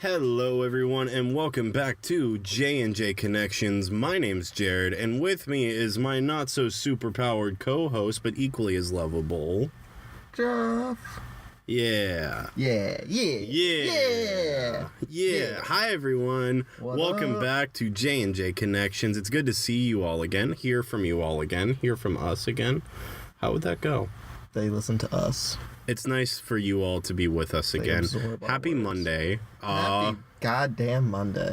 Hello everyone and welcome back to J&J Connections. My name's Jared and with me is my not so super powered co-host but equally as lovable Jeff. Yeah. Hi everyone. Welcome back to J&J Connections. It's good to see you all again, hear from you all again, hear from us again. How would that go? They listen to us. It's nice for you all to be with us again. Happy Monday. Happy goddamn Monday.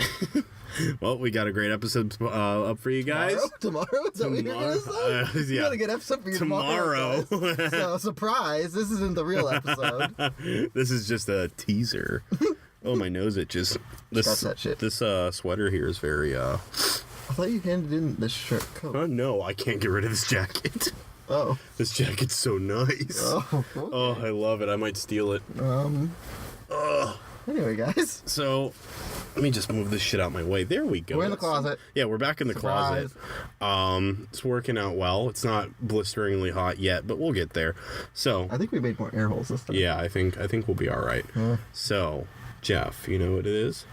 Well, we got a great episode up for you guys. Tomorrow? Is that what you're going to say? You got a good episode for you tomorrow. So, surprise, this isn't the real episode. This is just a teaser. Oh, my nose itches. This sweater here is very, I thought you handed in this shirt coat. Oh, no, I can't get rid of this jacket. Oh. This jacket's so nice. Oh, okay. Oh, I love it. I might steal it. Anyway, guys. So, let me just move this shit out my way. There we go. We're in the closet. Yeah, we're back in the closet. It's working out well. It's not blisteringly hot yet, but we'll get there. So, I think we made more air holes this time. Yeah, I think we'll be all right. So, Jeff, you know what it is?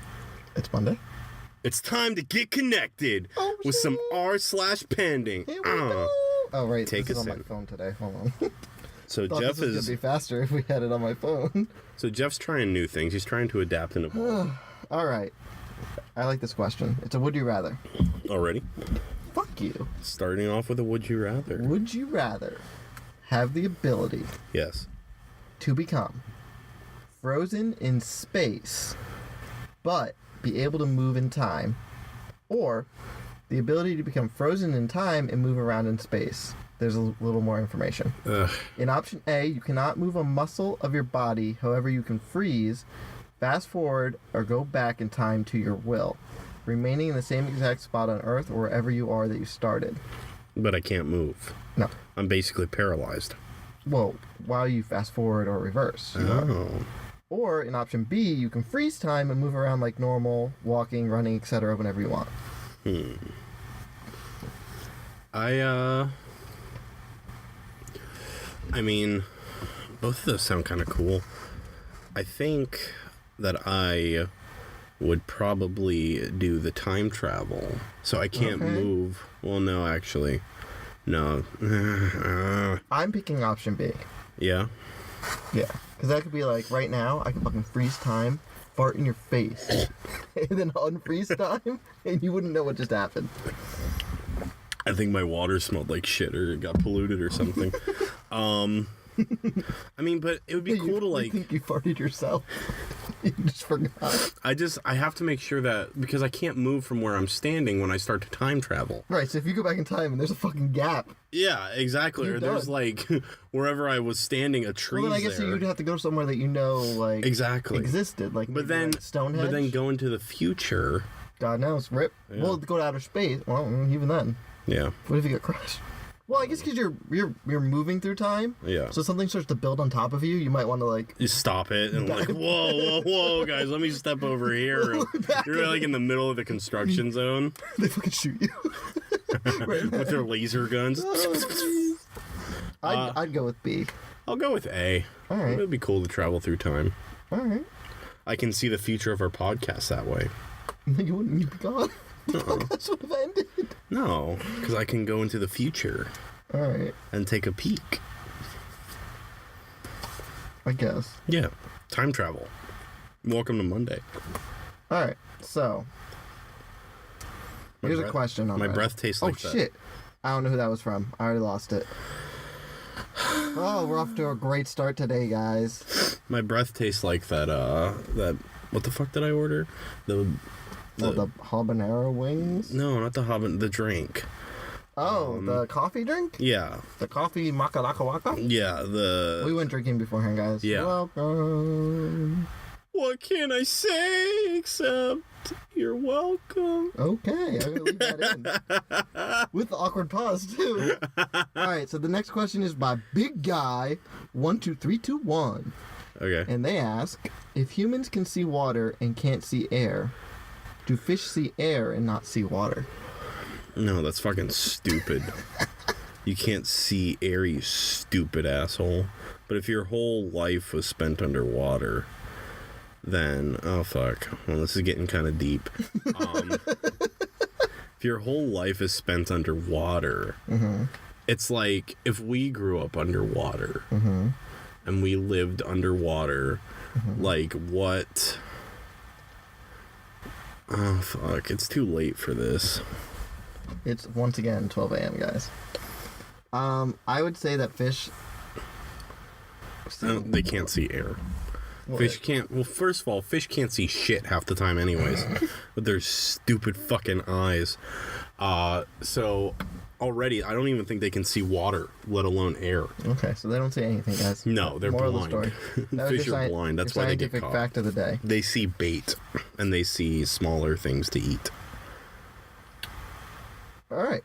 It's Monday. It's time to get connected with some r/pending. Here we go. Oh, right. Take this us is on in. my phone today. Hold on. So Jeff this was gonna be faster if we had it on my phone. So Jeff's trying new things. He's trying to adapt and evolve. All right. I like this question. It's a would you rather. Already? Fuck you. Starting off with a would you rather. Would you rather have the ability Yes. to become frozen in space, but be able to move in time, or the ability to become frozen in time and move around in space? There's a little more information. In option A, you cannot move a muscle of your body, however you can freeze, fast forward, or go back in time to your will, remaining in the same exact spot on Earth or wherever you are that you started. But I can't move. No. I'm basically paralyzed. Well, while you fast forward or reverse. You know? Or in option B, you can freeze time and move around like normal, walking, running, etc. whenever you want. I mean, both of those sound kind of cool. I think that I would probably do the time travel. So I can't move. Well, no, actually. No. I'm picking option B. Yeah? Yeah. Because that could be like, right now, I could fucking freeze time, fart in your face, and then unfreeze time, and you wouldn't know what just happened. I think my water smelled like shit or it got polluted or something. I mean, but it would be cool to like... You think you farted yourself? You just forgot. I have to make sure that, because I can't move from where I'm standing when I start to time travel. Right, so if you go back in time and there's a fucking gap. Yeah, exactly. Or there's like, wherever I was standing, a tree there. Well, then I guess you'd have to go somewhere that you know, like... Exactly. Existed. Like, but then, like Stonehenge. But then go into the future... God knows, rip. Yeah. Well, go to outer space. Well, even then. Yeah. What if you get crushed? Well, I guess because you're moving through time. Yeah. So something starts to build on top of you. You might want to like... You stop it and like, whoa, guys, let me step over here. You're like in the middle of the construction zone. They fucking shoot you. With their laser guns. I'd go with B. I'll go with A. All right. It would be cool to travel through time. All right. I can see the future of our podcast that way. You wouldn't be gone. The podcast would have ended. No, because I can go into the future. All right. And take a peek. I guess. Yeah. Time travel. Welcome to Monday. All right. So, here's a question on my breath tastes like that. Oh, shit. I don't know who that was from. I already lost it. Oh, we're off to a great start today, guys. My breath tastes like that, what the fuck did I order? The habanero wings? No, not the the drink. Oh, the coffee drink? Yeah. The coffee makalaka waka? Yeah, We went drinking beforehand, guys. Yeah. Welcome. What can I say except you're welcome? Okay, I'm gonna leave that in. With the awkward pause, too. Alright, so the next question is by Big Guy 12321. Okay. And they ask, if humans can see water and can't see air, do fish see air and not see water? No, that's fucking stupid. You can't see air, you stupid asshole. But if your whole life was spent underwater, then oh fuck. Well, this is getting kind of deep. If your whole life is spent underwater, it's like if we grew up underwater and we lived underwater, like what? Oh fuck! It's too late for this. It's once again 12 a.m., guys. I would say that fish. They can't see air. What? Fish can't. Well, first of all, fish can't see shit half the time, anyways, with their stupid fucking eyes. So already, I don't even think they can see water, let alone air. Okay, so they don't see anything, guys. No, they're Moral blind. Of the story. That was Fish are blind. That's your why they get scientific caught. fact of the day. They see bait, and they see smaller things to eat. All right.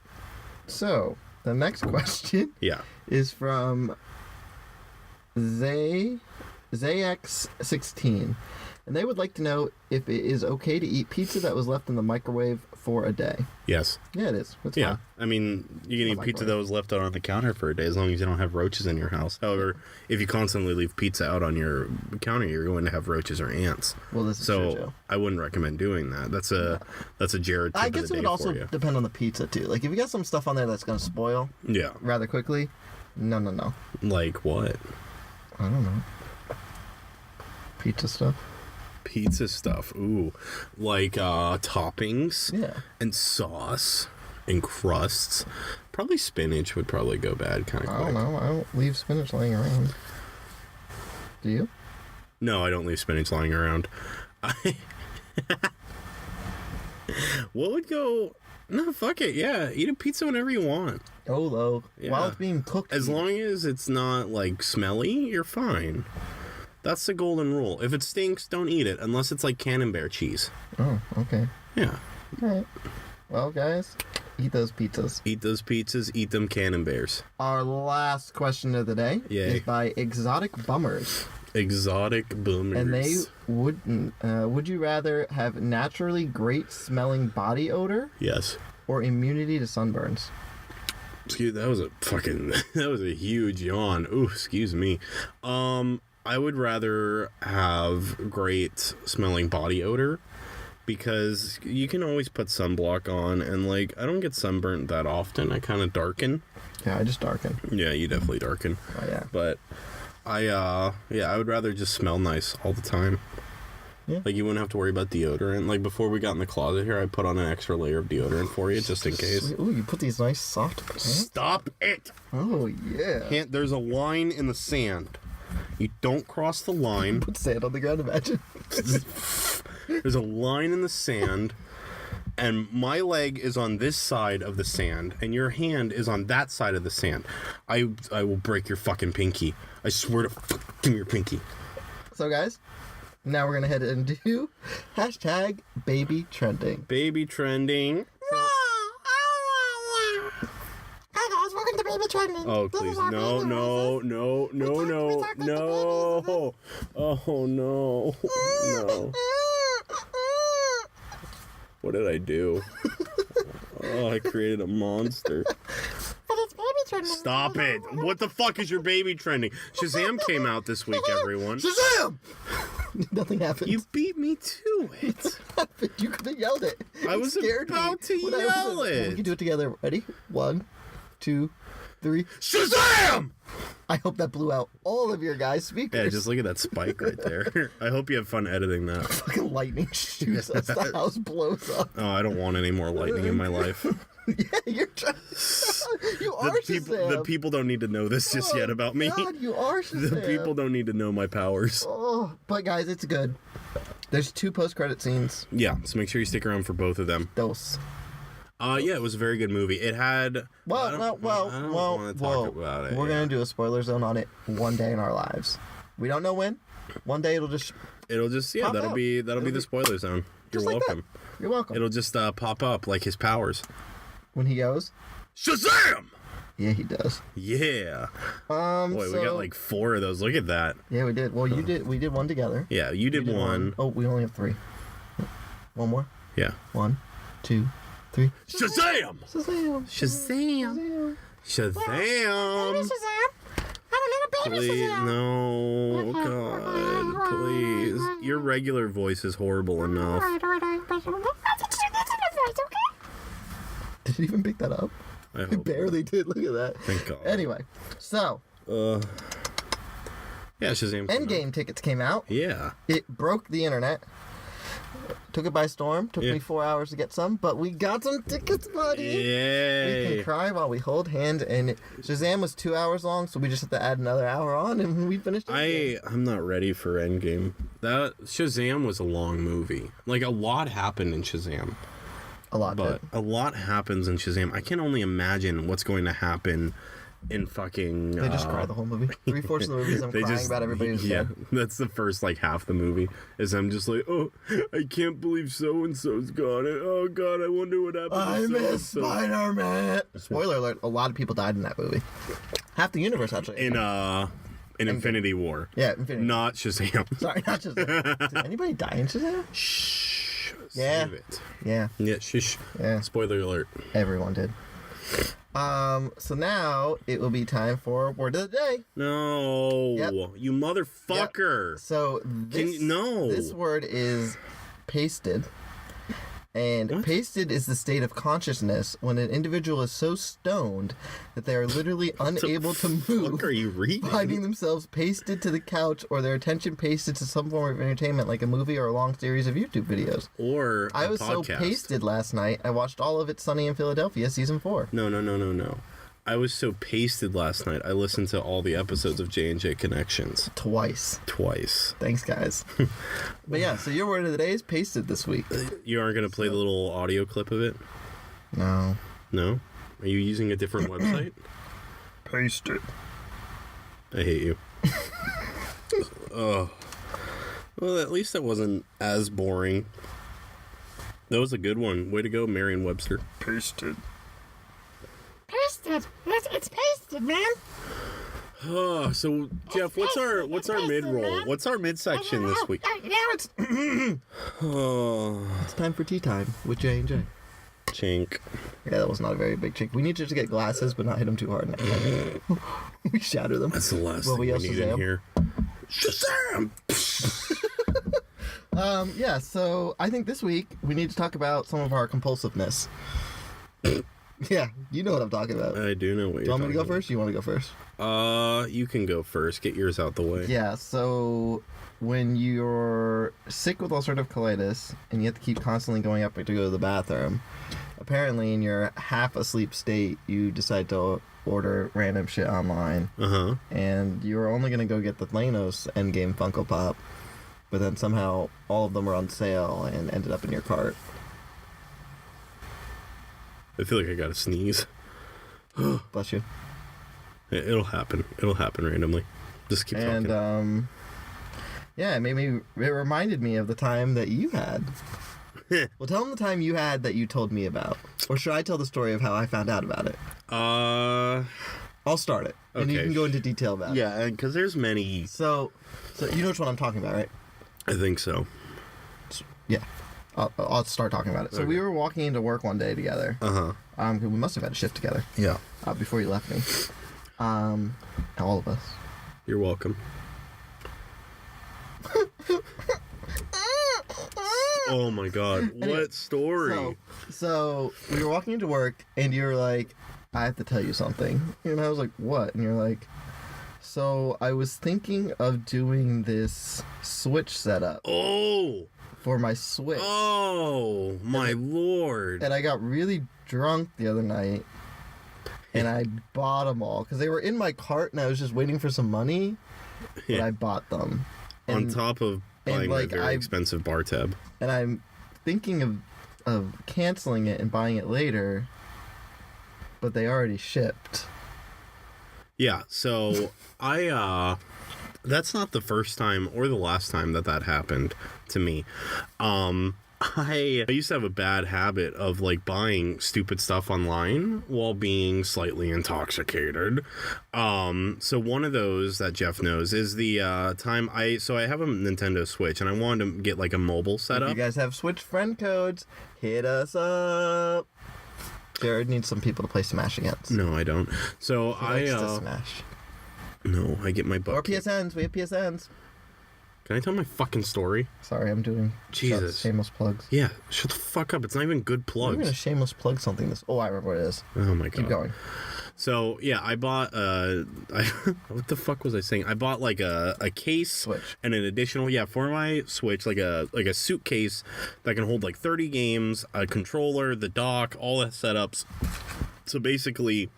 So the next question Yeah. is from ZX16, and they would like to know if it is okay to eat pizza that was left in the microwave for a day. Yes. Yeah, it is. It's Yeah. fine. I mean, you can eat pizza microwave. that was left out on the counter for a day as long as you don't have roaches in your house. However, if you constantly leave pizza out on your counter, you're going to have roaches or ants. Well, this is true, So Joe. I wouldn't recommend doing that. That's a Jared tip I of guess the it day would also for you. depend on the pizza too. Like if you got some stuff on there that's gonna spoil Yeah. rather quickly, no. Like what? I don't know. Pizza stuff. Pizza stuff. Ooh. Like toppings Yeah. and sauce and crusts. Probably spinach would probably go bad kind of I quick. don't know. I don't leave spinach laying around. Do you? No, I don't leave spinach lying around. What would go... No, fuck it. Yeah, eat a pizza whenever you want. Oh, though. Yeah. While it's being cooked. As eat it. long as it's not, like, smelly, you're fine. That's the golden rule. If it stinks, don't eat it, unless it's like Camembert cheese. Oh, okay. Yeah. All right. Well, guys, eat those pizzas. Eat those pizzas, eat them Camemberts. Our last question of the day Yay. is by Exotic Bummers. Exotic boomers. And they would you rather have naturally great smelling body odor Yes. or immunity to sunburns? Excuse, that was a fucking... That was a huge yawn. Ooh, excuse me. I would rather have great smelling body odor because you can always put sunblock on, and like I don't get sunburnt that often. I kind of darken. Yeah, I just darken. Yeah, you definitely darken. Oh, yeah. But I would rather just smell nice all the time. Yeah. Like you wouldn't have to worry about deodorant. Like before we got in the closet here, I put on an extra layer of deodorant for you just in case. Sweet. Ooh, you put these nice soft pants. Stop it! Oh, yeah. There's a line in the sand. You don't cross the line. Put sand on the ground, imagine. There's a line in the sand, and my leg is on this side of the sand, and your hand is on that side of the sand. I will break your fucking pinky. I swear to give me your pinky. So, guys, now we're going to head into hashtag baby trending. Baby trending. Hi guys, welcome to Baby Trending. Oh, This please. is our No, baby no, roses. no, no, We no, talk like the no. Oh, no. No. What did I do? Oh, I created a monster. But it's Baby Trending. Stop it. What the fuck is your baby trending? Shazam came out this week, everyone. Shazam! Nothing happened. You beat me to it. You could have yelled it. I It was scared me about to when I yell was- it. We can do it together. Ready? 1, 2, 3. Shazam! I hope that blew out all of your guys' speakers. Yeah, just look at that spike right there. I hope you have fun editing that. Fucking lightning shoots us. The house blows up. Oh, I don't want any more lightning in my life. Yeah, you're trying. You are Shazam. The people don't need to know this just yet about me. God, you are Shazam. The people don't need to know my powers. Oh, but guys, it's good. There's 2 post-credit scenes. Yeah, so make sure you stick around for both of them. Dos. Yeah, it was a very good movie. It had... I don't want to talk about it. We're gonna do a spoiler zone on it one day in our lives. We don't know when. One day it'll just It'll just... Yeah, Pop that'll up. be the spoiler zone. You're just like welcome. that. You're welcome. It'll just pop up like his powers. When he goes, Shazam! yeah, he does. Yeah. Boy, Boy, we got like 4 of those. Look at that. Yeah, we did. Well, you did. We did one together. Yeah, you did one. Oh, we only have 3. One more. Yeah. 1, 2, 3. Shazam! Shazam! Shazam! Shazam! Shazam! Shazam. I'm a little Please, no, God, please. Your regular voice is horrible enough. Alright. Let's do voice, okay? Did you even pick that up? I I hope. barely did. Look at that. Thank God. Anyway, so Yeah, Shazam. Endgame tickets came out. Yeah. It broke the internet. Took it by storm. Took Yeah. me 4 hours to get some, but we got some tickets, buddy. We Yay. can cry while we hold hands, and Shazam was 2 hours long, so we just have to add another hour on, and we finished it. I'm not ready for Endgame. That Shazam was a long movie. Like, a lot happened in Shazam. A lot, But did. a lot happens in Shazam. I can only imagine what's going to happen in fucking... They just cry the whole movie. 3/4 of the movie is them crying about everybody who's yeah, dead. that's the first, like, half the movie. Is I'm just like, oh, I can't believe so-and-so's gone. Oh, God, I wonder what happened I to miss so-and-so. Spider-Man. Spoiler alert, a lot of people died in that movie. Half the universe, actually. In Infinity War. Yeah, Infinity. Not Shazam. Sorry, not Shazam. Did anybody die in Shazam? Shh. Yeah. Save it. Yeah, Yeah, shush. yeah. Spoiler alert. Everyone did. So now it will be time for Word of the Day. No. Yep. You motherfucker. So this, no. this word is pasted. And What? pasted is the state of consciousness when an individual is so stoned that they are literally unable to What move, are you reading? finding themselves pasted to the couch or their attention pasted to some form of entertainment like a movie or a long series of YouTube videos. Or a I was so podcast. pasted last night, I watched all of It's Sunny in Philadelphia, season 4. No. I was so pasted last night. I listened to all the episodes of J&J Connections Twice. twice. Thanks, guys. But yeah, so your word of the day is pasted this week. You aren't going to play the little audio clip of it? No. No? Are you using a different website? Pasted. I hate you. Oh. Well, at least that wasn't as boring. That was a good one. Way to go, Merriam-Webster. Pasted. Pasted. It's pasted, man. Oh, so Jeff, what's our mid roll? What's our mid section this week? Now it's Oh, It's time for tea time with J&J. chink. Yeah, that was not a very big chink. We need you to get glasses, but not hit them too hard next time. We shatter them. That's the last Well, thing we we yell need in Shazam. here. Shazam! Yeah, so I think this week we need to talk about some of our compulsiveness. Yeah, you know what I'm talking about. I do know what Do you you're want me to go talking first? Or you want to go first? about. You can go first. Get yours out the way. Yeah, so when you're sick with ulcerative colitis and you have to keep constantly going up to go to the bathroom, apparently in your half asleep state, you decide to order random shit online. Uh-huh. And you were only going to go get the Thanos Endgame Funko Pop, but then somehow all of them were on sale and ended up in your cart. I feel like I gotta sneeze. Bless you. It'll happen. It'll happen randomly. Just keep And talking. yeah, it reminded me of the time that you had. Well, tell them the time you had that you told me about, or should I tell the story of how I found out about it? I'll start it, and you Okay. can go into detail about it. Yeah, because there's many. So you know which one I'm talking about, right? I think so. Yeah. I'll start talking about it. So Okay. we were walking into work one day together. Uh-huh. We must have had a shift together. Yeah. Before you left me. All of us. You're welcome. Oh my god. What story? So we were walking into work, and you were like, I have to tell you something. And I was like, what? And you're like, so I was thinking of doing this Switch setup Oh! for my Switch. Oh, my lord. And I got really drunk the other night, and I bought them all because they were in my cart, and I was just waiting for some money, but Yeah. I bought them. On And, top of buying like, a very expensive bar tab. and I'm thinking of canceling it and buying it later, but they already shipped. Yeah, so that's not the first time or the last time that happened to me. I used to have a bad habit of like buying stupid stuff online while being slightly intoxicated. So one of those that Jeff knows is the time I have a Nintendo Switch and I wanted to get like a mobile If setup. you guys have Switch friend codes, hit us up. Jared needs some people to play Smash against. No, I don't. So He likes to Smash. No, I get my butt Or kicked. PSNs. We have PSNs. Can I tell my fucking story? Sorry, I'm doing Jesus. shameless plugs. Yeah, shut the fuck up. It's not even good We're gonna plugs. shameless plug something. This. Oh, I remember what it is. Oh my god. Keep going. So yeah, I bought what the fuck was I saying? I bought like a case Switch. and an additional for my Switch, like a suitcase that can hold like 30 games, a controller, the dock, all the setups. So basically,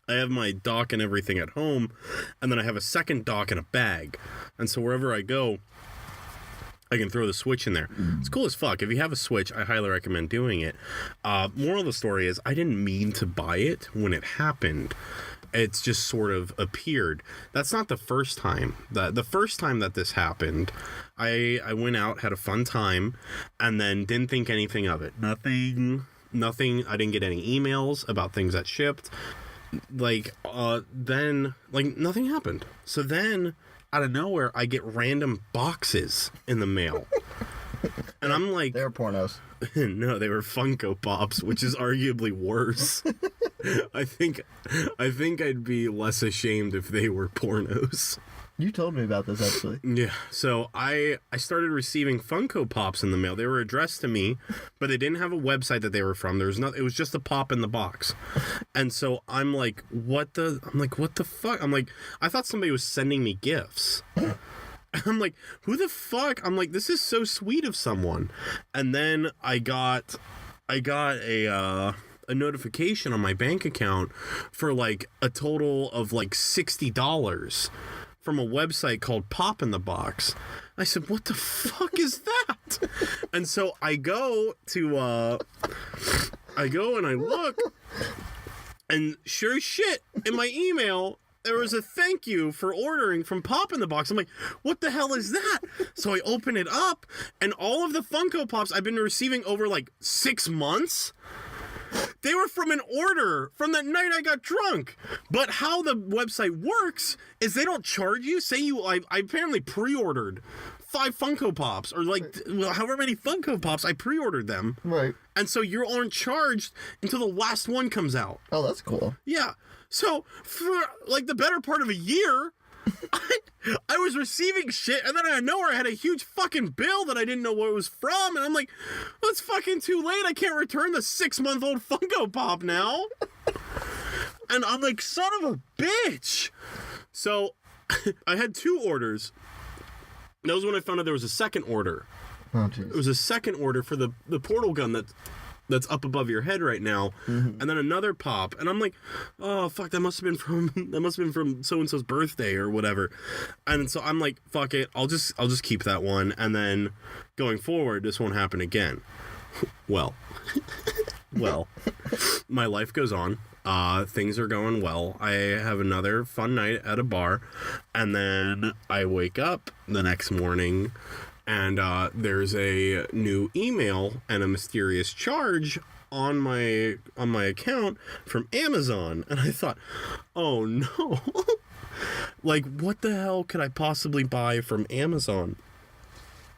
I have my dock and everything at home, and then I have a second dock in a bag. And so wherever I go, I can throw the Switch in there. It's cool as fuck. If you have a Switch, I highly recommend doing it. Moral of the story is I didn't mean to buy it when it happened. It's just sort of appeared. That's not the first time. The first time that this happened, I went out, had a fun time, and then didn't think anything of it. Nothing. I didn't get any emails about things that shipped. Then nothing happened. So then out of nowhere I get random boxes in the mail. And I'm like, They're pornos. no, they were Funko Pops, which is arguably worse. I think I'd be less ashamed if they were pornos. You told me about this actually. Yeah, so I started receiving Funko Pops in the mail. They were addressed to me, but they didn't have a website that they were from. There was it was just a pop in the box. And so I'm like, what the fuck? I'm like, I thought somebody was sending me gifts. I'm like, who the fuck? I'm like, this is so sweet of someone. And then I got a notification on my bank account for like a total of like $60 from a website called Pop in the Box. I said, what the fuck is that? And so I go and I look, and sure as shit, in my email, there was a thank you for ordering from Pop in the Box. I'm like, what the hell is that? So I open it up, and all of the Funko Pops I've been receiving over like 6 months, they were from an order from that night I got drunk. But how the website works is they don't charge you. Say I apparently pre-ordered 5 Funko Pops, or like however many Funko Pops I pre-ordered them. Right. And so you aren't charged until the last one comes out. Oh, that's cool. Yeah. So for like the better part of a year, I was receiving shit, and then out of nowhere I had a huge fucking bill that I didn't know what it was from, and I'm like, well, it's fucking too late. I can't return the 6-month-old Funko Pop now. And I'm like, son of a bitch. So I had 2 orders. That was when I found out there was a second order. Oh, jeez. It was a second order for the portal gun that's up above your head right now, and then another pop, and I'm like, oh fuck, that must have been from so and so's birthday or whatever. And so I'm like, fuck it, I'll just keep that one, and then going forward this won't happen again. Well, my life goes on. Things are going well. I have another fun night at a bar, and then I wake up the next morning, and there's a new email and a mysterious charge on my account from Amazon. And I thought, oh no. Like, what the hell could I possibly buy from Amazon?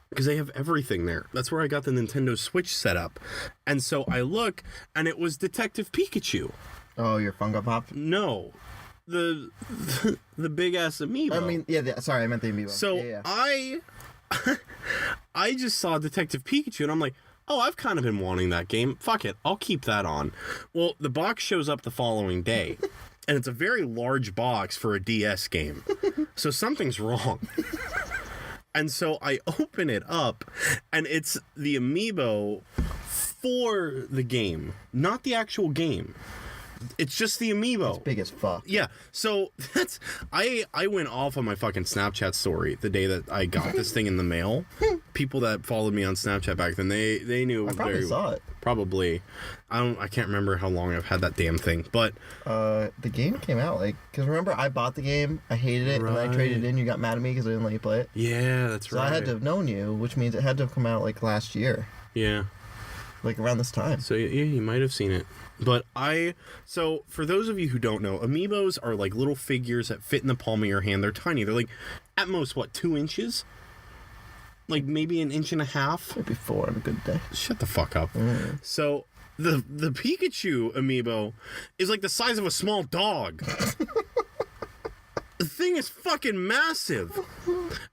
Because they have everything there. That's where I got the Nintendo Switch set up. And so I look, and it was Detective Pikachu. Oh, your Funko Pop? No. The big ass amiibo. I mean, yeah, sorry, I meant the amiibo. So yeah. I just saw Detective Pikachu, and I'm like, oh, I've kind of been wanting that game. Fuck it, I'll keep that on. Well, the box shows up the following day, and it's a very large box for a DS game. So something's wrong. And so I open it up, and it's the amiibo for the game, not the actual game. It's just the amiibo. It's big as fuck. Yeah, so that's I went off on my fucking Snapchat story the day that I got this thing in the mail. People that followed me on Snapchat back then, they knew. I probably saw it. Probably. I can't remember how long I've had that damn thing, but the game came out because remember I bought the game, I hated it, and then I traded it in. You got mad at me because I didn't let you play it. Yeah, that's so right. I had to have known you, which means it had to have come out like last year. Yeah. Like around this time. So yeah, you might have seen it. But so for those of you who don't know, amiibos are like little figures that fit in the palm of your hand. They're tiny. They're like at most 2 inches? Like maybe 1.5 inches? Maybe 4 on a good day. Shut the fuck up. So the Pikachu amiibo is like the size of a small dog. The thing is fucking massive.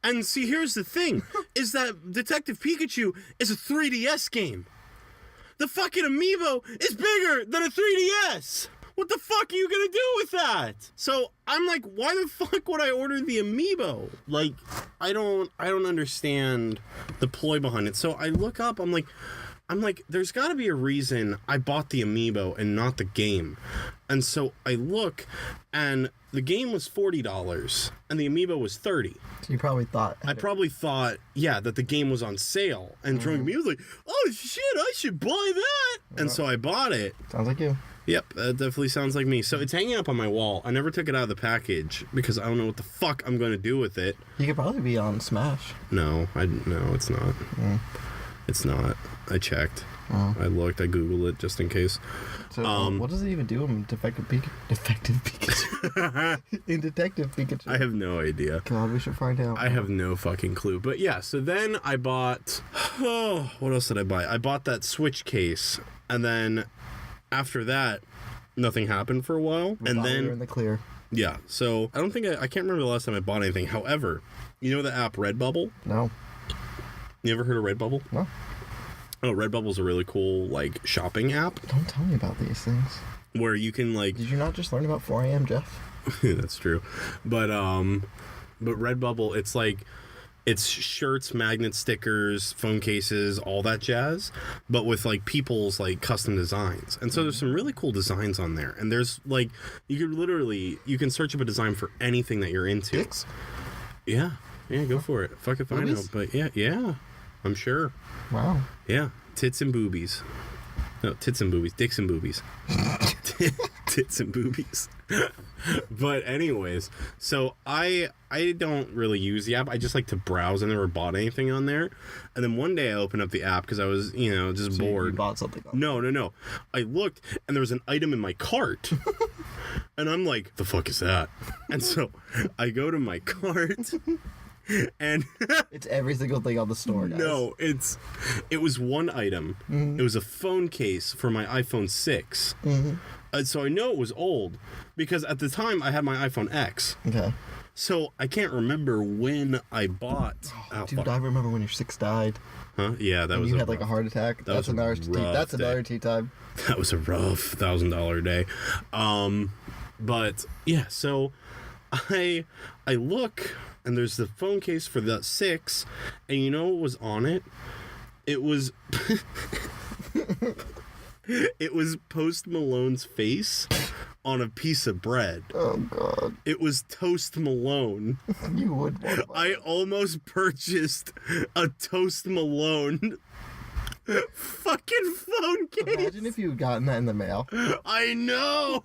And see, here's the thing, is that Detective Pikachu is a 3DS game. The fucking amiibo is bigger than a 3DS. What the fuck are you gonna do with that? So I'm like, why the fuck would I order the amiibo? Like, I don't understand the ploy behind it. So I look up, I'm like, there's gotta be a reason I bought the amiibo and not the game. And so I look, and the game was $40 and the amiibo was $30. So you probably thought... I probably thought, yeah, that the game was on sale. And Drunk Me was like, oh shit, I should buy that. And so I bought it. Sounds like you. Yep, that definitely sounds like me. So it's hanging up on my wall. I never took it out of the package because I don't know what the fuck I'm going to do with it. You could probably be on Smash. No, it's not. It's not. I checked. I looked. I Googled it just in case. So what does it even do in Defective Pikachu? In Detective Pikachu. I have no idea. God, we should find out. I have no fucking clue. But yeah, so then I bought... Oh, what else did I buy? I bought that Switch case. And then after that, nothing happened for a while. And then... You're in the clear. Yeah, so I don't think I can't remember the last time I bought anything. However, you know the app Redbubble? No. You ever heard of Redbubble? No. Oh, Redbubble's a really cool, like, shopping app. Don't tell me about these things. Where you can, like... Did you not just learn about 4 a.m., Jeff? That's true. But Redbubble, it's like... It's shirts, magnet stickers, phone cases, all that jazz, but with, like, people's, like, custom designs. And so there's some really cool designs on there. And there's, like... You can search up a design for anything that you're into. Dicks? Yeah. Yeah, go for it. Fuck if I know. But yeah. I'm sure. Wow. Yeah. Tits and boobies. No, tits and boobies. Dicks and boobies. Tits and boobies. But anyways, so I don't really use the app. I just like to browse. I never bought anything on there. And then one day I opened up the app because I was, just bored. You bought something on No. I looked and there was an item in my cart. And I'm like, the fuck is that? And so I go to my cart. And it's every single thing on the store, guys. No, it was one item. It was a phone case for my iPhone 6. So I know it was old because at the time I had my iPhone X. Okay. So I can't remember when I bought. Dude, I remember when your 6 died. Huh? Yeah, that was. You had like a heart attack. That's another tea time. That was a rough $1,000 day. But yeah, so I look. And there's the phone case for the 6, and you know what was on it? It was... It was Post Malone's face on a piece of bread. Oh, God. It was Toast Malone. You would want I almost purchased a Toast Malone fucking phone case. Imagine if you had gotten that in the mail. I know!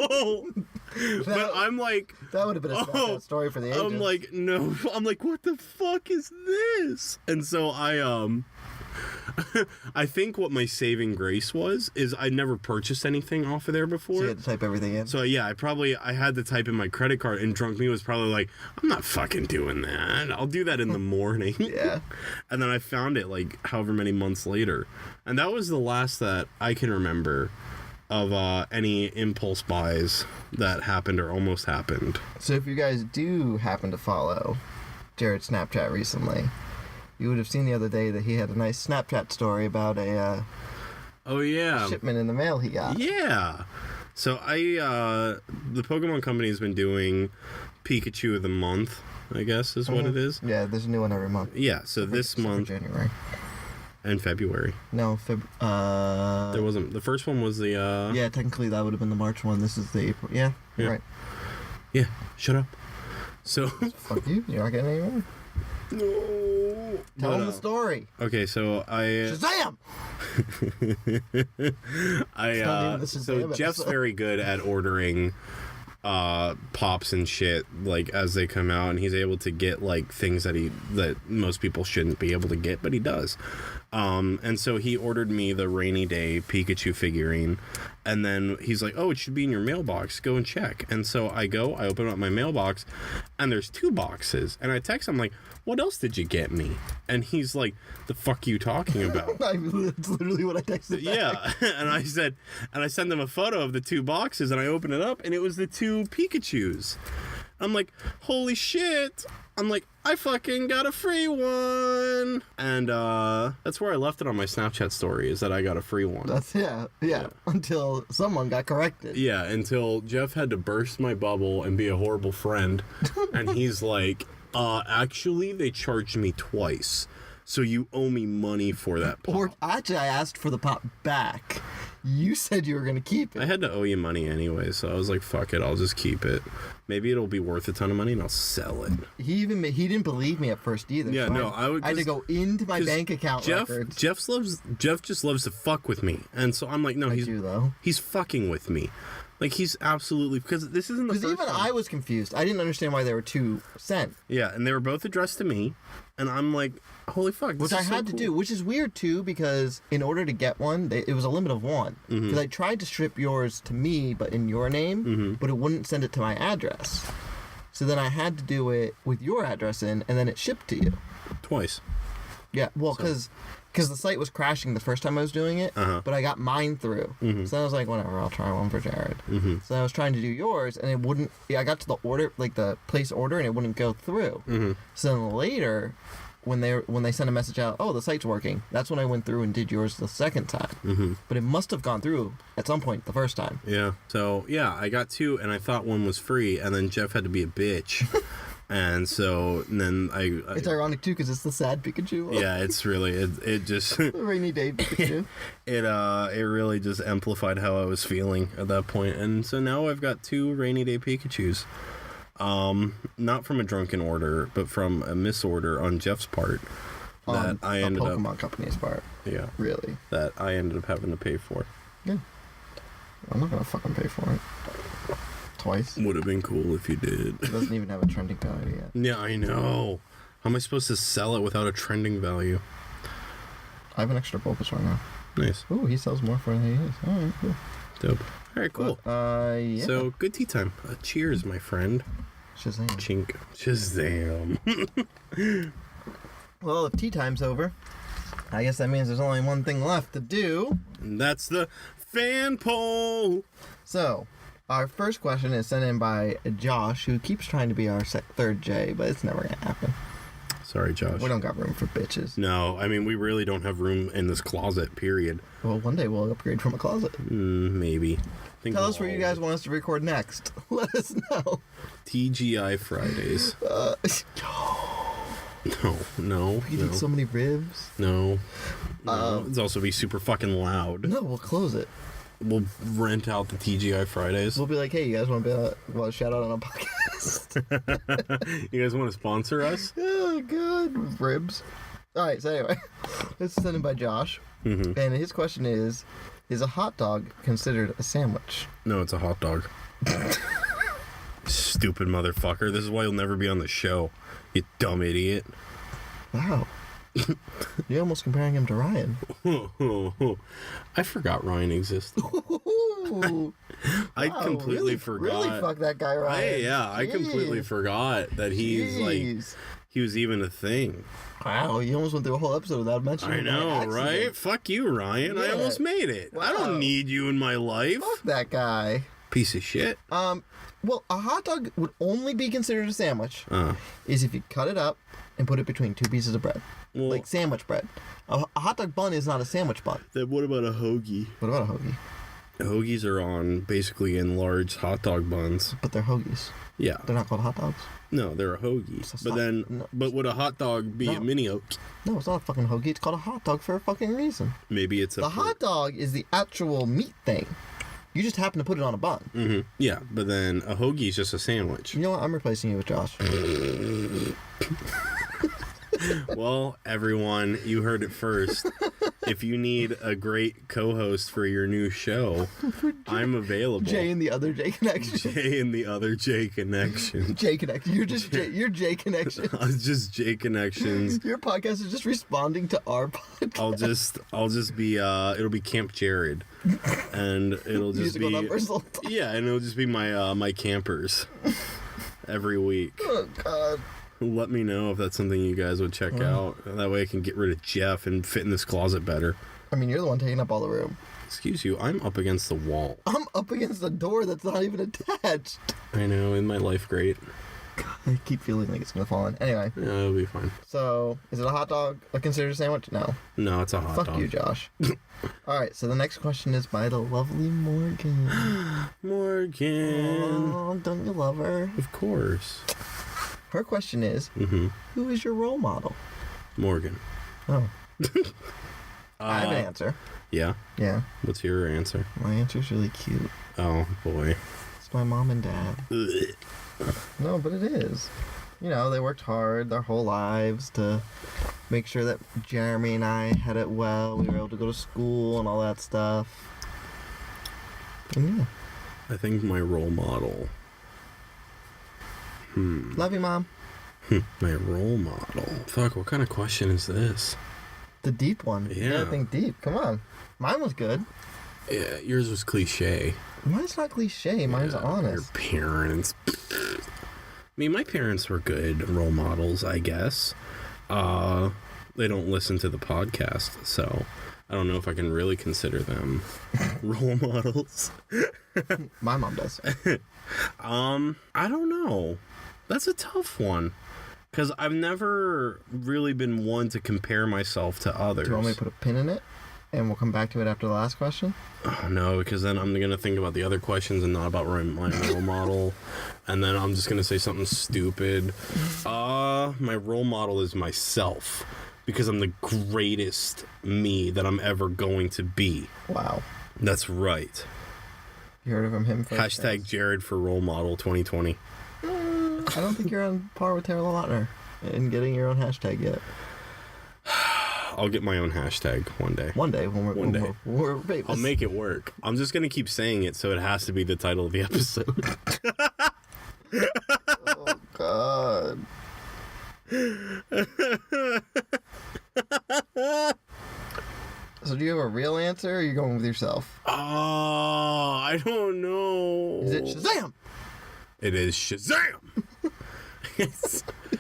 But I'm like... That would have been a sad story for the ages. I'm like, no. I'm like, what the fuck is this? And so I think what my saving grace is I never purchased anything off of there before. So you had to type everything in? So yeah, I had to type in my credit card, and Drunk Me was probably like, I'm not fucking doing that. I'll do that in the morning. Yeah. And then I found it like however many months later. And that was the last that I can remember of any impulse buys that happened or almost happened. So if you guys do happen to follow Jared's Snapchat recently, you would have seen the other day that he had a nice Snapchat story about a shipment in the mail he got. Yeah. So the Pokemon Company has been doing Pikachu of the Month, I guess is what it is. Yeah, there's a new one every month. Yeah, so this month... January. And February. No, there wasn't. The first one was the... Yeah, technically that would have been the March one. This is the April. Yeah, you're right. Yeah, shut up. So... Fuck you. You're not getting any more. No. Tell him the story. Okay, so SHAZAM! So Jeff's very good at ordering pops and shit like as they come out, and he's able to get like things that most people shouldn't be able to get, but he does. And so he ordered me the Rainy Day Pikachu figurine, and then he's like, oh, it should be in your mailbox, go and check. And so I open up my mailbox, and there's 2 boxes, and I text him like, what else did you get me? And he's like, the fuck are you talking about? That's literally what I texted back. Yeah. And I sent him a photo of the 2 boxes, and I opened it up, and it was the 2 Pikachus. I'm like, holy shit. I'm like, I fucking got a free one. And that's where I left it on my Snapchat story, is that I got a free one. That's, yeah. Until someone got corrected. Yeah, until Jeff had to burst my bubble and be a horrible friend. And he's like, actually, they charged me twice. So you owe me money for that pop. Or actually, I asked for the pop back. You said you were going to keep it. I had to owe you money anyway, so I was like, fuck it, I'll just keep it. Maybe it'll be worth a ton of money and I'll sell it. He didn't believe me at first either. Yeah, so no, I had to go into my bank account records. Jeff just loves to fuck with me. And so I'm like, no, he's fucking with me. Like, he's absolutely, because this isn't the first Because even time. I was confused. I didn't understand why there were 2 sent. Yeah, and they were both addressed to me, and I'm like, holy fuck, this Which I is so had to cool. do, which is weird too, because in order to get one, it was a limit of 1. Because I tried to strip yours to me, but in your name, but it wouldn't send it to my address. So then I had to do it with your address in, and then it shipped to you. Twice. Yeah, well, because the site was crashing the first time I was doing it, but I got mine through. So then I was like, whatever, I'll try one for Jared. So then I was trying to do yours, and it wouldn't. I got to the order, like the place order, and it wouldn't go through. So then later, when they sent a message out, oh, the site's working, that's when I went through and did yours the second time. But it must have gone through at some point the first time. Yeah. So, yeah, I got 2, and I thought one was free, and then Jeff had to be a bitch. And so, and then I It's ironic too, because it's the sad Pikachu. yeah, it's really, it just, The rainy day Pikachu. it really just amplified how I was feeling at that point. And so now I've got 2 rainy day Pikachus. Not from a drunken order, but from a misorder on Jeff's part that I ended up, Pokemon Company's part. yeah, Really? that I ended up having to pay for. Yeah. I'm not gonna fucking pay for it. Twice. Would have been cool if you did. It doesn't even have a trending value yet. Yeah, I know. How am I supposed to sell it without a trending value? I have an extra Bulbasaur now. Nice. Ooh, he sells more for than he is. Alright, cool. Dope. Alright, cool. Yeah. So, good tea time. Cheers, my friend. Shazam. Chink. Shazam. Well, if tea time's over, I guess that means there's only one thing left to do. And that's the fan poll. So, our first question is sent in by Josh, who keeps trying to be our third J, but it's never gonna happen. Sorry, Josh. We don't got room for bitches. No, I mean, we really don't have room in this closet, period. Well, one day we'll upgrade from a closet. Maybe. Tell us where you guys want us to record next. Let us know. TGI Fridays. No. We did so many ribs. No. It's also be super fucking loud. No, we'll close it. We'll rent out the TGI Fridays. We'll be like, hey, you guys want to shout out on a podcast? You guys want to sponsor us? Oh, God. Ribs. All right, so anyway, this is sent in by Josh. And his question is a hot dog considered a sandwich? No, it's a hot dog. Stupid motherfucker. This is why you'll never be on the show. You dumb idiot. Wow. You're almost comparing him to Ryan. I forgot Ryan existed. I completely forgot. Really fuck that guy, Ryan. I completely forgot that he's like, he was even a thing. Wow, you almost went through a whole episode without mentioning I him by know, accident. right? Fuck you, Ryan. I Yeah. almost made it. I Wow. don't need you in my life. Fuck that guy. Piece of shit. Well, a hot dog would only be considered a sandwich is if you cut it up and put it between 2 pieces of bread. Well, Like sandwich bread. A hot dog bun is not a sandwich bun. then what about a hoagie? What about a hoagie? Hoagies are on basically enlarged hot dog buns. But they're hoagies. Yeah. They're not called hot dogs. No, they're a hoagie. So But stop. then, No. but would a hot dog be a No. mini hoagie? No, it's not a fucking hoagie. It's called a hot dog for a fucking reason. Maybe it's a The hot dog is the actual meat thing. You just happen to put it on a bun. Yeah, but then a hoagie is just a sandwich. You know what? I'm replacing you with Josh. Well, everyone, you heard it first. If you need a great co-host for your new show, I'm available. Jay and the other J connection. Jay and the other J connection. J connection. You're just J. You're J connection. It's just J connections. Your podcast is just responding to our podcast. I'll just be it'll be Camp Jared, and it'll just Musical be numbers. yeah, and it'll just be my my campers every week. Oh God. Let me know if that's something you guys would check out. That way I can get rid of Jeff and fit in this closet better. I mean, you're the one taking up all the room. Excuse you, I'm up against the wall. I'm up against the door that's not even attached. I know, in my life great. I keep feeling like it's gonna fall in. Anyway, Yeah, it'll be fine. so is it a hot dog considered a sandwich? No. No, it's a hot Fuck dog. you, Josh. All right, so the next question is by the lovely Morgan. Morgan. Oh, don't you love her? Of course. Her question is, Mm-hmm. who is your role model? Morgan. Oh. I have an answer. Yeah? Yeah, What's your answer? my answer's really cute. Oh, boy. It's my mom and dad. Ugh. No, but it is. You know, they worked hard their whole lives to make sure that Jeremy and I had it well. We were able to go to school and all that stuff. And yeah. I think my role model. Love you, Mom. My role model. Fuck, what kind of question is this? The deep one. You Yeah. gotta think deep. Come on. Mine was good. Yeah, yours was cliche. Mine's not cliche. Mine's Yeah, honest. Your parents. I mean, my parents were good role models, I guess. They don't listen to the podcast, so I don't know if I can really consider them role models. My mom does. I don't know. That's a tough one. Because I've never really been one to compare myself to others. Do you want me to put a pin in it? And we'll come back to it after the last question? Oh, no, because then I'm going to think about the other questions and not about my role model. And then I'm just going to say something stupid. My role model is myself. Because I'm the greatest me that I'm ever going to be. Wow. That's right. You heard of him first? Hashtag Jared for role model 2020. I don't think you're on par with Taylor Lautner in getting your own hashtag yet. I'll get my own hashtag one day. One day when we're famous. I'll make it work. I'm just going to keep saying it so it has to be the title of the episode. Oh, God. So do you have a real answer or are you going with yourself? Oh, I don't know. Is it Shazam? It is Shazam!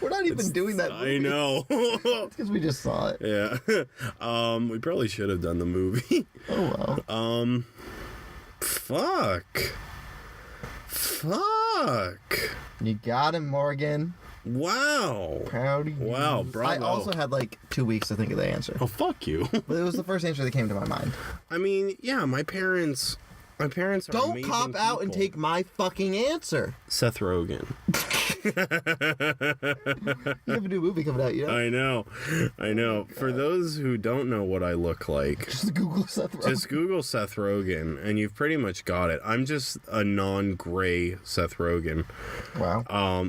We're not even doing that movie. I know. Because we just saw it. Yeah. We probably should have done the movie. Oh, well. Fuck. You got him, Morgan. Wow. Proud of you. Wow, bravo. I also had like 2 weeks to think of the answer. Oh, fuck you. But it was the first answer that came to my mind. I mean, yeah, my parents are Don't amazing cop out and people. take my fucking answer. Seth Rogen. You have a new movie coming out, you know? I know. For those who don't know what I look like, Just Google Seth Rogen. just Google Seth Rogen, and you've pretty much got it. I'm just a non-gray Seth Rogen. Wow.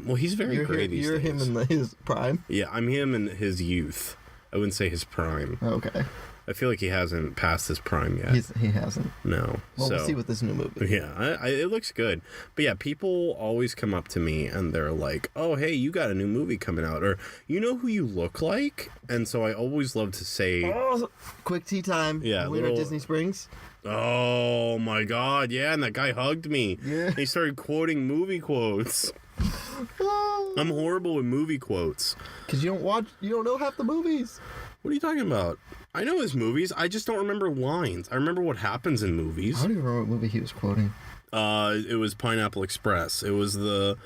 Well, he's very gray these You're days. him in his prime? Yeah, I'm him in his youth. I wouldn't say his prime. Okay. I feel like he hasn't passed his prime yet. He hasn't. No. Well, so. we'll see with this new movie. Yeah, it looks good. But yeah, people always come up to me and they're like, oh, hey, you got a new movie coming out. Or, you know who you look like? And so I always love to say, Oh, quick tea time. Yeah, We're at little- Disney Springs. oh my God, yeah, and that guy hugged me. Yeah. He started quoting movie quotes. I'm horrible with movie quotes. Because you don't know half the movies. What are you talking about? I know his movies. I just don't remember lines. I remember what happens in movies. I don't even remember what movie he was quoting. It was Pineapple Express. It was the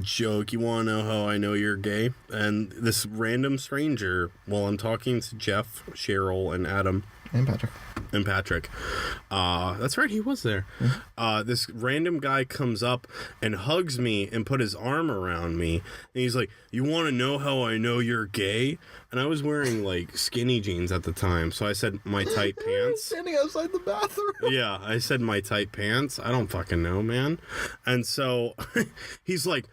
joke. You want to know how I know you're gay? And this random stranger, while I'm talking to Jeff, Cheryl, and Adam, And Patrick. that's right, he was there. This random guy comes up and hugs me and put his arm around me, and he's like, you want to know how I know you're gay? And I was wearing like skinny jeans at the time, so I said my tight pants. Standing outside the bathroom. Yeah, I said my tight pants. I don't fucking know, man. And so he's like,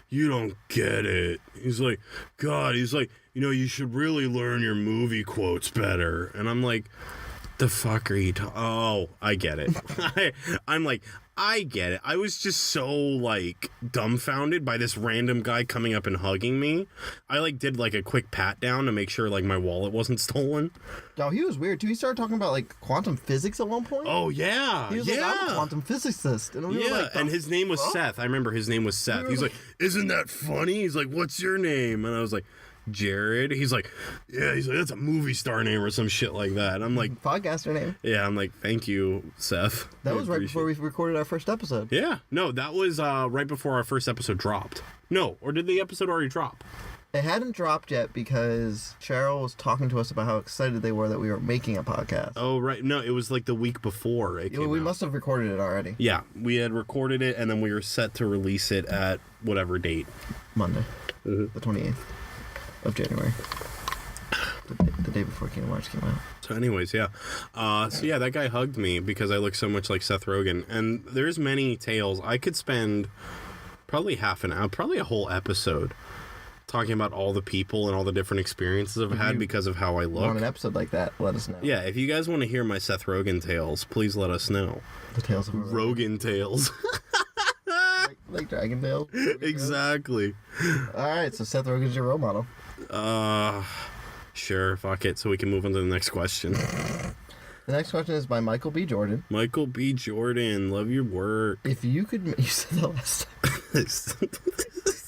you don't get it. He's like, God, you should really learn your movie quotes better. And I'm like, the fuck are you talking? Oh, I get it. I'm like, I get it. I was just so like dumbfounded by this random guy coming up and hugging me. I like did like a quick pat down to make sure like my wallet wasn't stolen. No, he was weird too. He started talking about like quantum physics at one point. Oh yeah, He was like, I'm a quantum physicist. And we were like, and his name was fuck? Seth. I remember his name was Seth. were He's like- like, isn't that funny? He's like, what's your name? And I was like, Jared. He's like, that's a movie star name or some shit like that. And I'm like, Podcaster name. yeah, I'm like, thank you, Seth. That I was right before appreciate we recorded our first episode. Yeah, no, that was right before our first episode dropped. No, or did the episode already drop? It hadn't dropped yet because Cheryl was talking to us about how excited they were that we were making a podcast. Oh, right. No, it was like the week before it came We out. must have recorded it already. Yeah, we had recorded it, and then we were set to release it at whatever date. Monday, the 28th of January. The day before Kingdom Hearts came out. So anyways, yeah. So yeah, that guy hugged me because I look so much like Seth Rogen. And there's many tales. I could spend probably half an hour, probably a whole episode talking about all the people and all the different experiences I've had because of how I look. Want an episode like that, let us know. Yeah, if you guys want to hear my Seth Rogen tales, please let us know. The tales of a Rogen tales. like Dragon Tales. Exactly. Alright, so Seth Rogen's your role model. Sure, fuck it, so we can move on to the next question. The next question is by Michael B. Jordan. Michael B. Jordan, love your work. If you could... You said that last time.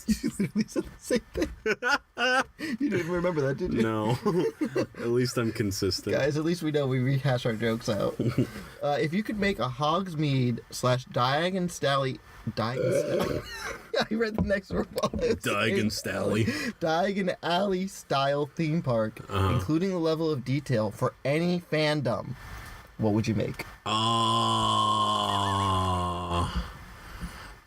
You literally said the same thing. You didn't remember that, did you? No. At least I'm consistent. Guys, at least we know we rehash our jokes out. If you could make a Hogsmeade / Diagon Stally... Diagon I read the next word. Diagon Stally. Diagon Alley style theme park, including the level of detail for any fandom, what would you make?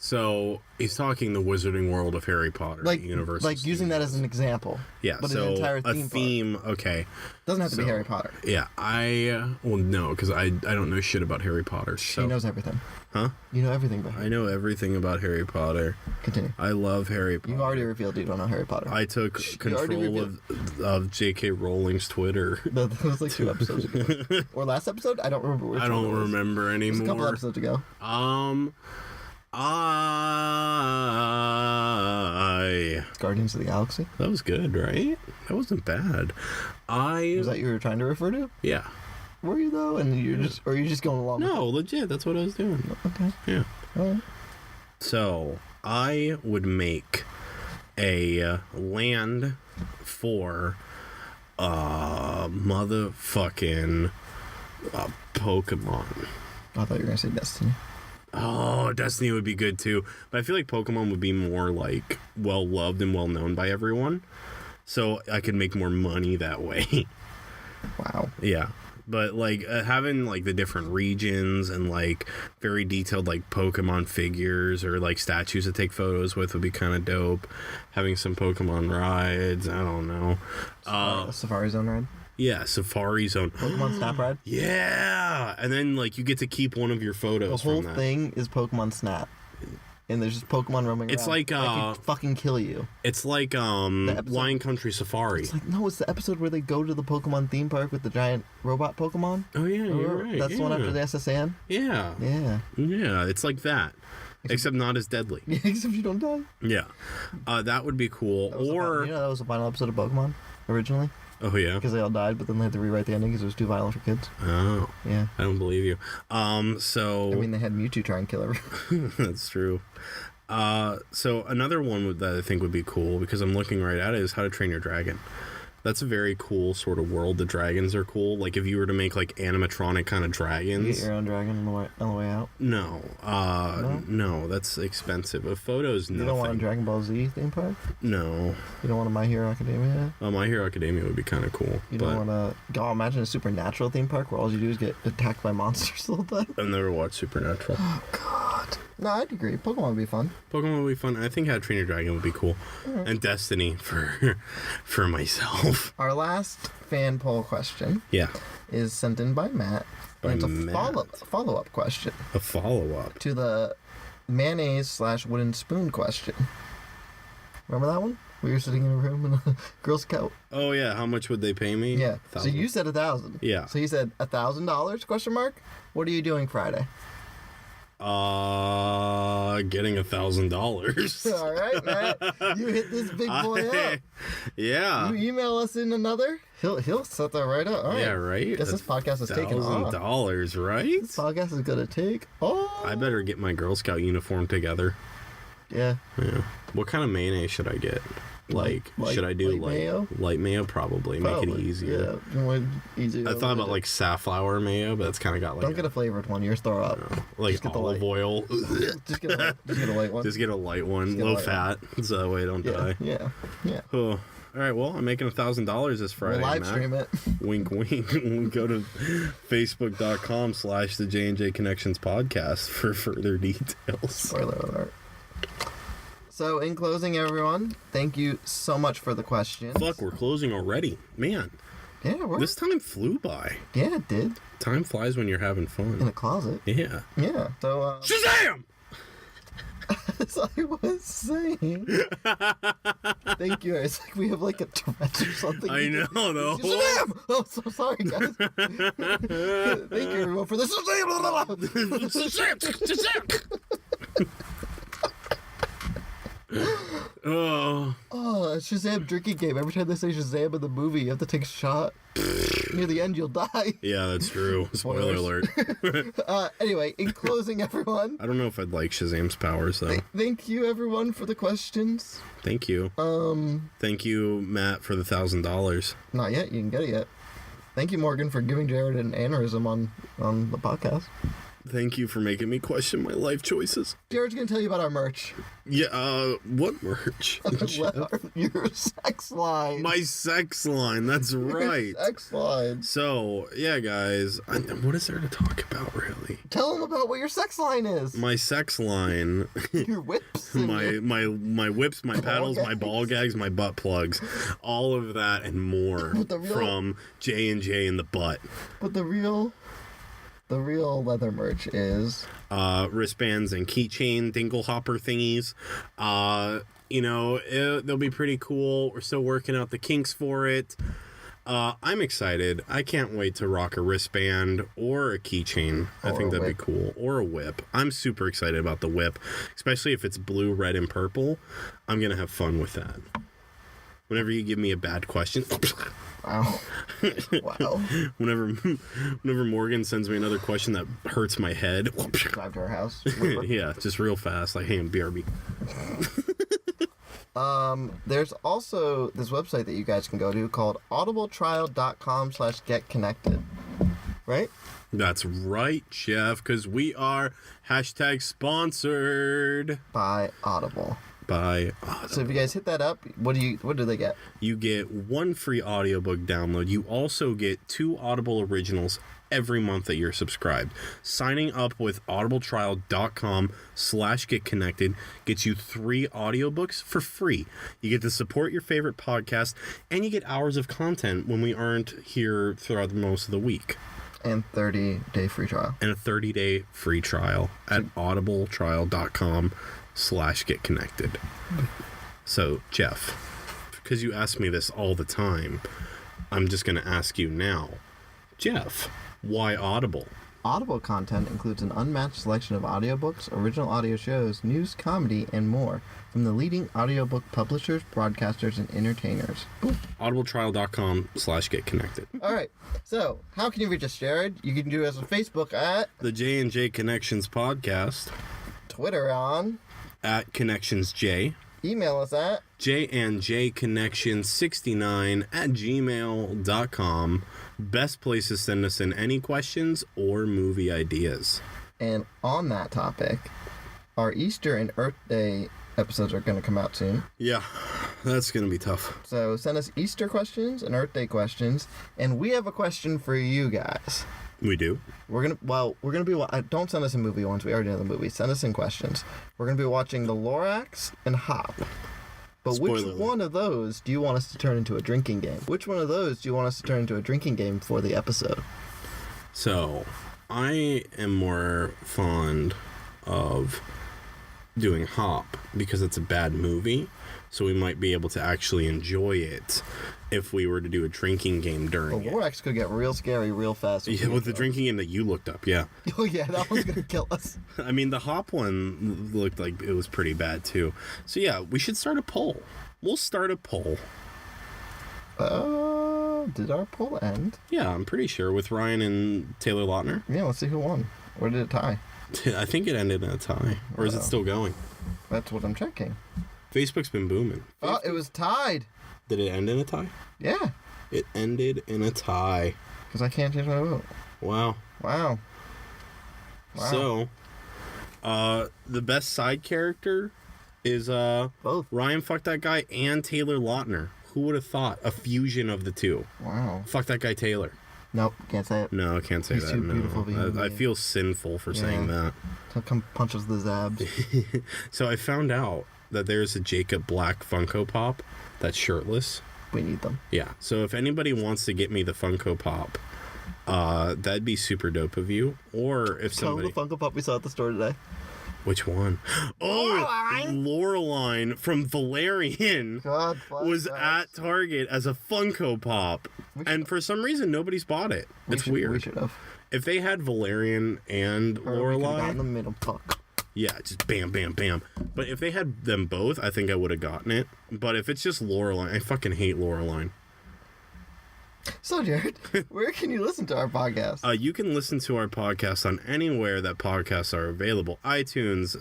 So he's talking the Wizarding World of Harry Potter, Universal. Like using that as an example. Yeah, but so an entire a theme. park. Okay, Doesn't have to be Harry Potter. Yeah, no, because I don't know shit about Harry Potter. So. He knows everything. Huh? You know everything about Harry I know everything about Harry Potter. Continue. I love Harry Potter. You've already revealed you don't know Harry Potter. I took control of J.K. Rowling's Twitter. That was like 2 episodes ago. Or last episode? I don't remember which I don't remember anymore. It was a couple episodes ago. Guardians of the Galaxy? That was good, right? That wasn't bad. Was that you were trying to refer to? Yeah. Were you though? And you're just going along No, with legit, that's what I was doing. it? Okay. Yeah. Alright. So, I would make a land for motherfucking Pokemon. I thought you were gonna say Destiny. Oh, Destiny would be good too. But I feel like Pokemon would be more like well loved and well known by everyone. So I could make more money that way. Wow. Yeah. But like having like the different regions and like very detailed like Pokemon figures or like statues to take photos with would be kind of dope. Having some Pokemon rides, I don't know. Safari Zone ride? Yeah, Safari Zone. Pokemon Snap ride? Yeah, and then like you get to keep one of your photos. The whole from that. thing is Pokemon Snap. And there's just Pokemon roaming around. It's like could fucking kill you. It's like Lion Country Safari. It's like, no, it's the episode where they go to the Pokemon theme park with the giant robot Pokemon. Oh yeah, you're right. That's the one after the SSN. Yeah. Yeah. Yeah, it's like that. Except not as deadly. Except you don't die. Yeah. That would be cool. That was the final episode of Pokemon originally. Oh yeah. Because they all died, but then they had to rewrite the ending because it was too violent for kids. Oh. Yeah. I don't believe you. So I mean, they had Mewtwo try and kill everyone. That's true. So another one that I think would be cool, because I'm looking right at it, is How to Train Your Dragon. That's a very cool sort of world. The dragons are cool. Like if you were to make like animatronic kind of dragons. You get your own dragon on the way out. No. No, that's expensive. A photo's nothing. You don't want a Dragon Ball Z theme park? No. You don't want a My Hero Academia? My Hero Academia would be kind of cool. You don't want to imagine a supernatural theme park where all you do is get attacked by monsters the whole time? I've never watched Supernatural. Oh, God. No, I'd agree. Pokemon would be fun. Pokemon would be fun. I think How to Train Your Dragon would be cool. Right. And Destiny for myself. Our last fan poll question is sent in by Matt. And it's a follow-up question. A follow-up? To the mayonnaise/wooden spoon question. Remember that one? We were sitting in a room in a Girl Scout. Oh, yeah. How much would they pay me? Yeah. 1,000. So you said 1,000. Yeah. So he said $1,000? Question mark. What are you doing Friday? Getting $1,000. All right, Matt. You hit this big boy up. Yeah. You email us in another. He'll set that right up. All right. Yeah, right. Guess this podcast is taking off. $1,000, right? This podcast is gonna take off. I better get my Girl Scout uniform together. Yeah. Yeah. What kind of mayonnaise should I get? Like, Light- should I do light mayo? light mayo? Probably. Make it Probably, easier. Yeah, easier. I thought about like safflower mayo, but it's kind of got like Don't get a flavored one. Yours throw up. like Just get the olive light. oil. Just get a light one. Just get a light one, get a low light fat, so that way I don't die. Yeah. Oh. All right, well, I'm making $1,000 this Friday. We'll live Matt. stream it. Wink, wink. Go to facebook.com/the J&J Connections podcast for further details. Spoiler alert. So, in closing, everyone, thank you so much for the questions. Fuck, we're closing already. Man, Yeah, this time flew by. Yeah, it did. Time flies when you're having In fun. a closet. Yeah. Yeah. So, Shazam! as I was saying, thank you. It's like we have like a Tourette's or something. I know, though. Shazam! Oh, so sorry, guys. Thank you, everyone, for this. Oh, Oh, it's Shazam drinking game. Every time they say Shazam in the movie, you have to take a shot. Near the end, you'll die. yeah, that's true. Spoiler alert. Anyway, in closing, everyone, I don't know if I'd like Shazam's powers, though. thank you, everyone, for the questions. Thank you. Thank you, Matt, for the $1,000. Not yet. You can get it yet. Thank you, Morgan, for giving Jared an aneurysm on the podcast. Thank you for making me question my life choices. Jared's going to tell you about our merch. Yeah, what merch? Your sex line. My sex line, that's right. Sex line. So, yeah, guys, what is there to talk about, really? Tell them about what your sex line is. My sex line, Your whips. And my whips, my paddles, my ball gags, my butt plugs, all of that and more from J&J in the butt. But the real leather merch is Wristbands and keychain dingle hopper thingies. They'll be pretty cool. We're still working out the kinks for it. I'm excited. I can't wait to rock a wristband or a keychain. I think that'd be cool. Or a whip. I'm super excited about the whip, especially if it's blue, red, and purple. I'm going to have fun with that. Whenever you give me a bad question... wow. Whenever Morgan sends me another question that hurts my head... Drive to our house. yeah, just real fast, like, hey, I'm BRB. There's also this website that you guys can go to called audibletrial.com/getconnected. Right? That's right, Jeff, because we are #sponsored by Audible. by Audible. So if you guys hit that up, what do they get? You get 1 free audiobook download. You also get 2 Audible originals every month that you're subscribed. Signing up with audibletrial.com/getconnected gets you 3 audiobooks for free. You get to support your favorite podcast, and you get hours of content when we aren't here throughout most of the week. And 30-day free trial. And a 30-day free trial at audibletrial.com/getconnected. So, Jeff, because you ask me this all the time, I'm just going to ask you now. Jeff, why Audible? Audible content includes an unmatched selection of audiobooks, original audio shows, news, comedy, and more from the leading audiobook publishers, broadcasters, and entertainers. audibletrial.com/getconnected. All right. So, how can you reach us, Jared? You can do us on Facebook at The J&J Connections Podcast Twitter on at ConnectionsJ. email us at jnjconnection69@gmail.com. Best place to send us in any questions or movie ideas. and on that topic, our Easter and Earth Day episodes are going to come out soon. Yeah, that's going to be tough. So send us Easter questions and Earth Day questions, and we have a question for you guys. We do. We're gonna be. Don't send us a movie once we already know the movie. Send us in questions. We're gonna be watching The Lorax and Hop. But Spoiler which alert. one of those do you want us to turn into a drinking game? Which one of those do you want us to turn into a drinking game for the episode? So, I am more fond of doing Hop because it's a bad movie, so we might be able to actually enjoy it if we were to do a drinking game The during it. Lorax could get real scary real fast. Yeah, with the drinking game that you looked up, yeah. Oh yeah, that one's gonna kill us. I mean, the Hop one looked like it was pretty bad too. So yeah, we should start a poll. We'll start a poll. Did our poll end? Yeah, I'm pretty sure with Ryan and Taylor Lautner. Yeah, let's see who won. Or did it tie? I think it ended in a tie. Or is it still going? That's what I'm checking. Facebook's been booming. Oh, it was tied. Did it end in a tie? Yeah. It ended in a tie. Because I can't change my vote. Wow. Wow. So, the best side character is Both. Ryan Fuck That Guy and Taylor Lautner. Who would have thought a fusion of the two? Wow. Fuck that guy Taylor. Nope, can't say it. No, I can't say He's that. too No. beautiful for human I being. feel sinful for saying that. He'll come punch us with his abs. So I found out that there's a Jacob Black Funko Pop that's shirtless. We need them. Yeah. So if anybody wants to get me the Funko Pop, that'd be super dope of you. Or if Tell somebody, the Funko Pop we saw at the store today. which one? Oh, Loreline. Loreline from Valerian God bless was us. at Target as a Funko Pop, and for some reason nobody's bought it. It's weird. We should have. If they had Valerian and Or we could have gotten Lorelai, the middle. Fuck. yeah, just bam, bam, bam. But if they had them both, I think I would have gotten it. But if it's just Loreline, I fucking hate Loreline. So, Jared, where can you listen to our podcast? You can listen to our podcast on anywhere that podcasts are available. iTunes,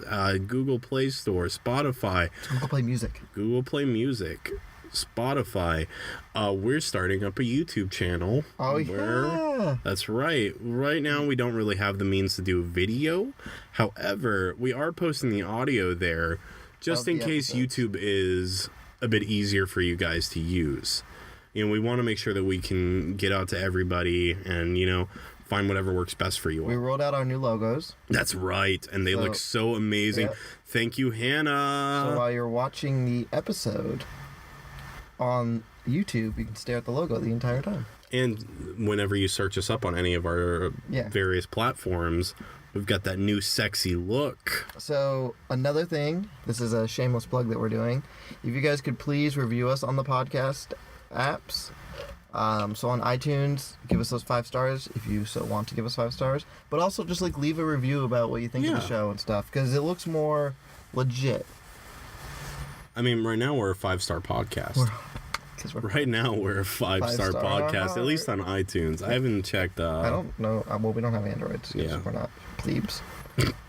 Google Play Store, Spotify, Go play music. Google Play Music, Spotify. We're starting up a YouTube channel. Oh, yeah. That's right. Right now, we don't really have the means to do video. However, we are posting the audio there just Of in the case episodes. YouTube is a bit easier for you guys to use. You know, we want to make sure that we can get out to everybody and, you know, find whatever works best for you We all. rolled out our new logos. That's right. And they look so amazing. yeah. Thank you, Hannah. So while you're watching the episode on YouTube, you can stare at the logo the entire time. And whenever you search us up on any of our Yeah. various platforms, we've got that new sexy look. So another thing, this is a shameless plug that we're doing. If you guys could please review us on the podcast apps. So on iTunes, give us those 5 stars if you so want to give us 5 stars. But also just like leave a review about what you think of the Yeah. show and stuff, because it looks more legit. I mean, right now we're a 5-star podcast. Because we're Right now we're a 5-star Five-star. podcast, at least on iTunes. I haven't checked. I don't know. Well, we don't have Androids because Yeah. we're not plebes.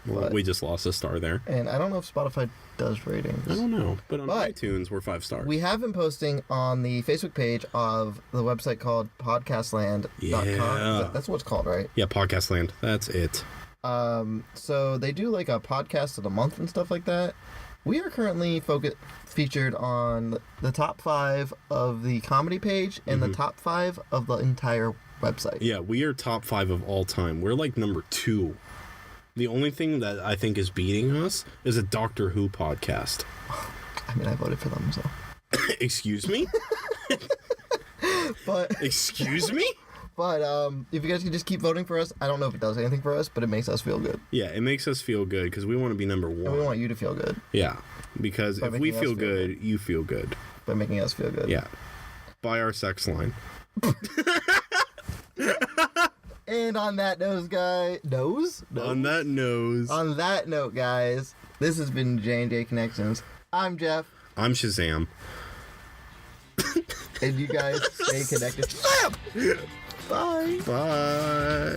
but- we just lost a star there. And I don't know if Spotify does ratings. I don't know, but on But- iTunes we're 5 stars. We have been posting on the Facebook page of the website called podcastland.com. Yeah. That's what it's called, right? Yeah, Podcast Land. That's it. So they do like a podcast of the month and stuff like that. We are currently featured on the top 5 of the comedy page and the top 5 of the entire website. Yeah, we are top 5 of all time. We're like number 2. The only thing that I think is beating us is a Doctor Who podcast. I mean, I voted for them, so. Excuse me? But Excuse me? if you guys could just keep voting for us, I don't know if it does anything for us, but it makes us feel good. Yeah, it makes us feel good because we want to be number 1. And we want you to feel good Yeah, because By if we making us feel feel good, you feel good. by making us feel good. Yeah. Buy our sex line. And on that note, guys, On that nose, On that note, guys, this has been J&J Connections. I'm Jeff, I'm Shazam. and you guys stay connected. Bye. Bye.